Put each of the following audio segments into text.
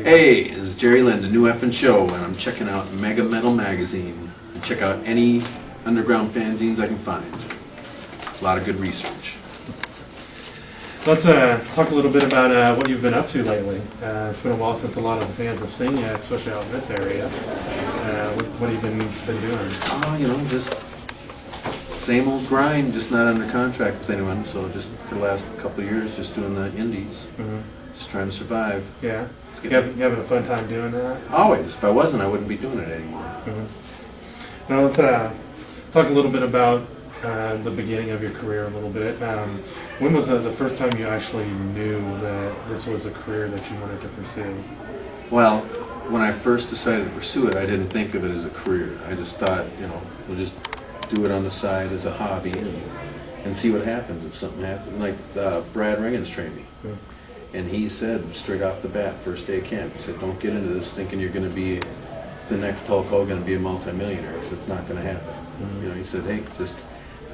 Hey, this is Jerry Lynn, the new effing show, and I'm checking out Mega Metal Magazine. And check out any underground fanzines I can find. A lot of good research. Let's talk a little bit about what you've been up to lately. It's been a while since a lot of the fans have seen you, especially out in this area. What have you been doing? Oh, you know, just same old grind, just not under contract with anyone. So just for the last couple of years, just doing the indies, just trying to survive. Yeah, you having a fun time doing that? Always. If I wasn't, I wouldn't be doing it anymore. Now let's talk a little bit about the beginning of your career a little bit. When was the first time you actually knew that this was a career that you wanted to pursue? Well, when I first decided to pursue it, I didn't think of it as a career. I just thought, you know, we'll just do it on the side as a hobby and see what happens if something happens. Like Brad Ringens trained me. And he said straight off the bat, first day of camp, he said, don't get into this thinking you're going to be the next Hulk Hogan and be a multimillionaire, because it's not going to happen. You know, he said, hey, just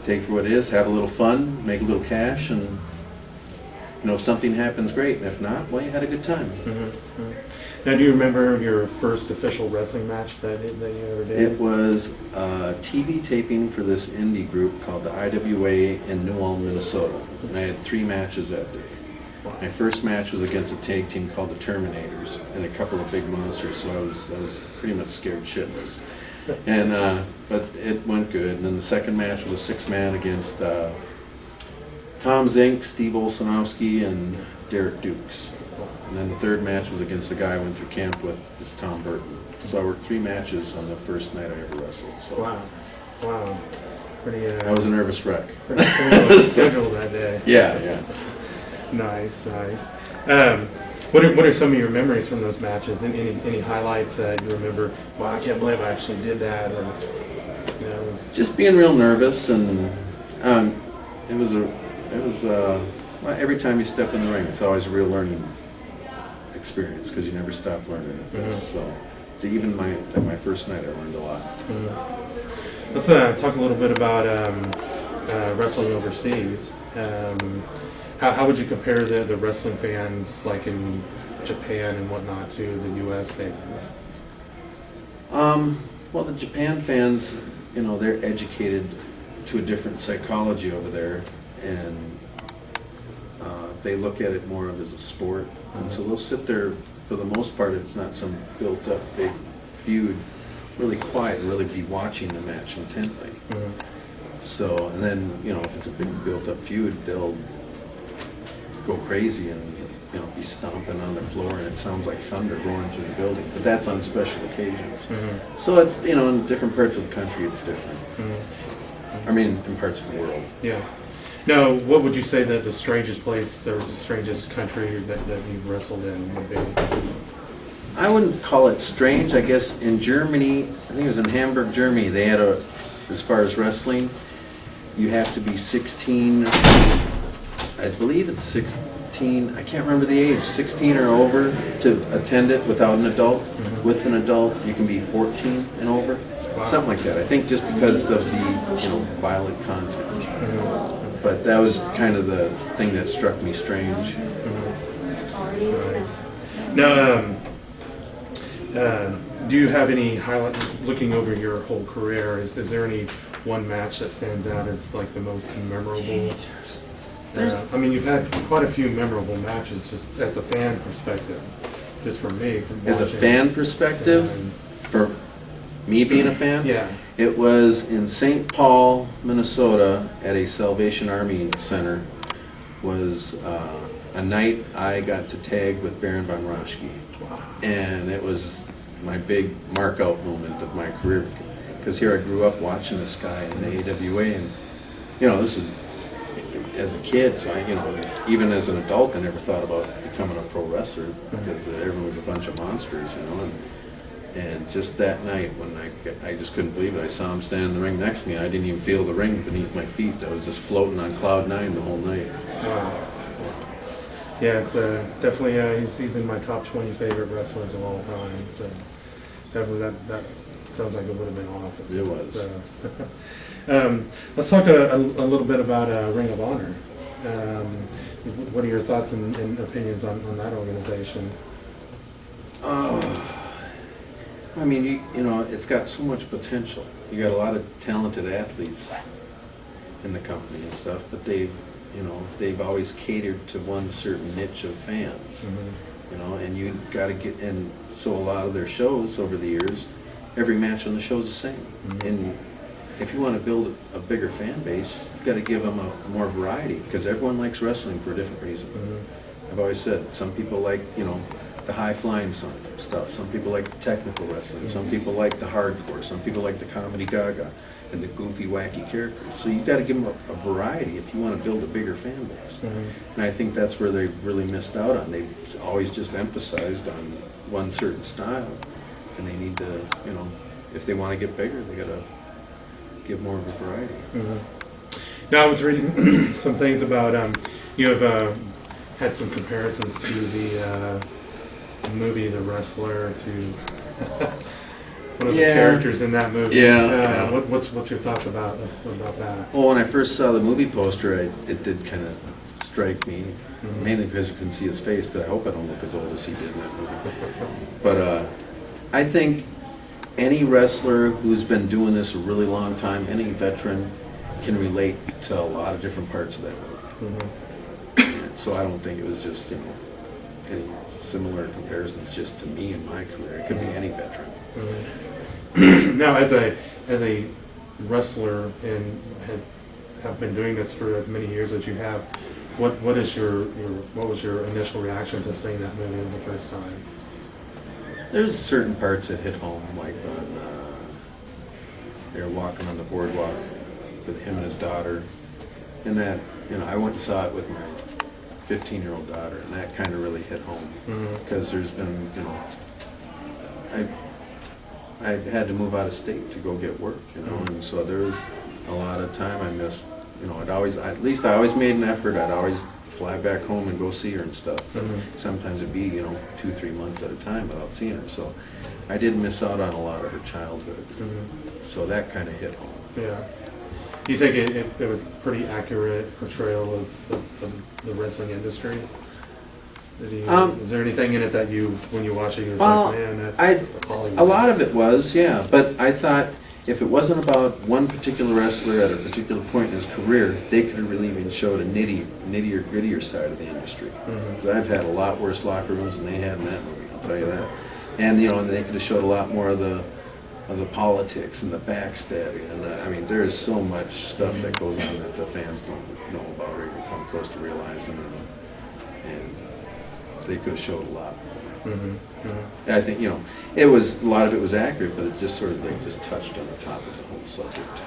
take it for what it is, have a little fun, make a little cash, and you know, if something happens, great, and if not, well, you had a good time. Now, do you remember your first official wrestling match that you ever did? It was a TV taping for this indie group called the IWA in New Ulm, Minnesota, and I had 3 matches that day. My first match was against a tag team called the Terminators and a couple of big monsters, so I was pretty much scared shitless. And but it went good. And then the second match was a 6-man against Tom Zink, Steve Olsanowski, and Derek Dukes. And then the third match was against the guy I went through camp with, is Tom Burton. So I worked 3 matches on the first night I ever wrestled. So Wow. Pretty. I was a nervous wreck. Pretty schedule that day. Yeah. Nice. What are some of your memories from those matches? Any highlights that you remember? Wow, I can't believe I actually did that. Or, you know, just being real nervous, and it was well, every time you step in the ring, it's always a real learning experience because you never stop learning. So even my first night, I learned a lot. Let's talk a little bit about wrestling overseas. How would you compare the wrestling fans, like in Japan and whatnot, to the U.S. fans? Well, the Japan fans, you know, they're educated to a different psychology over there, and they look at it more of as a sport. And so they'll sit there, for the most part, if it's not some built-up big feud, really quiet and really be watching the match intently. So, and then, you know, if it's a big built-up feud, they'll go crazy and, you know, be stomping on the floor, and it sounds like thunder roaring through the building. But that's on special occasions. So it's, you know, in different parts of the country it's different. I mean, in parts of the world. Yeah. Now, what would you say that the strangest place or the strangest country that you've wrestled in would be? I wouldn't call it strange. I guess in Germany, I think it was in Hamburg, Germany, they had as far as wrestling, you have to be 16, I believe it's 16, I can't remember the age, 16 or over to attend it without an adult. With an adult, you can be 14 and over, something like that. I think just because of the, you know, violent content. But that was kind of the thing that struck me strange. Now, do you have any highlight, looking over your whole career, is there any one match that stands out as like the most memorable? I mean, you've had quite a few memorable matches, just as a fan perspective, just for me. From as a fan perspective, for me being a fan? Yeah. It was in St. Paul, Minnesota, at a Salvation Army Center. Was a night I got to tag with Baron von Raschke. Wow. And it was my big mark-out moment of my career, because here I grew up watching this guy in the AWA, and, you know, this is as a kid, so I, you know, even as an adult, I never thought about becoming a pro wrestler, because everyone was a bunch of monsters, you know. And just that night, when I just couldn't believe it, I saw him stand in the ring next to me. I didn't even feel the ring beneath my feet. I was just floating on cloud 9 the whole night. Wow. Yeah, it's definitely he's in my top 20 favorite wrestlers of all time. So definitely that sounds like it would have been awesome. It was. So, let's talk a little bit about Ring of Honor. What are your thoughts and opinions on that organization? I mean, you know, it's got so much potential. You got a lot of talented athletes in the company and stuff, but they've always catered to one certain niche of fans. You know, and you got to get, and so a lot of their shows over the years, every match on the show is the same. And if you want to build a bigger fan base, you got to give them a more variety, because everyone likes wrestling for a different reason. I've always said some people like, you know, the high flying stuff. Some people like the technical wrestling. Some people like the hardcore. Some people like the comedy gaga and the goofy, wacky characters. So you got to give them a variety if you want to build a bigger fan base. And I think that's where they've really missed out on. They've always just emphasized on one certain style, and they need to, you know, if they want to get bigger, they got to give more of a variety. Now I was reading some things about you have had some comparisons to the movie The Wrestler, to one of the characters in that movie. What's your thoughts about that? Well, when I first saw the movie poster, it did kind of strike me, mainly because you couldn't see his face, because I hope I don't look as old as he did in that movie. But I think any wrestler who's been doing this a really long time, any veteran, can relate to a lot of different parts of that movie. So I don't think it was just, you know, any similar comparisons just to me in my career. It could be any veteran. Now, as a wrestler and have been doing this for as many years as you have, what was your initial reaction to seeing that movie the first time? There's certain parts that hit home, like when they were walking on the boardwalk with him and his daughter, and that, you know, I went and saw it with my 15-year-old daughter, and that kind of really hit home, because there's been, you know, I had to move out of state to go get work, you know, and so there was a lot of time I missed. You know, at least I always made an effort. I'd always fly back home and go see her and stuff. Sometimes it'd be, you know, 2-3 months at a time without seeing her. So I did miss out on a lot of her childhood. So that kind of hit home. Yeah. Do you think it was a pretty accurate portrayal of the wrestling industry? Is there anything in it that when you watch it, you're like, man, that's Hollywood? A lot of it was, yeah. But I thought if it wasn't about one particular wrestler at a particular point in his career, they could have really even showed a nittier, grittier side of the industry. Because I've had a lot worse locker rooms than they had in that movie, I'll tell you that. And, you know, they could have showed a lot more of the politics and the backstabbing. And I mean, there is so much stuff that goes on that the fans don't know about or even come close to realizing. And they could have showed a lot more. I think, you know, a lot of it was accurate, but it just sort of just touched on the top of the whole subject.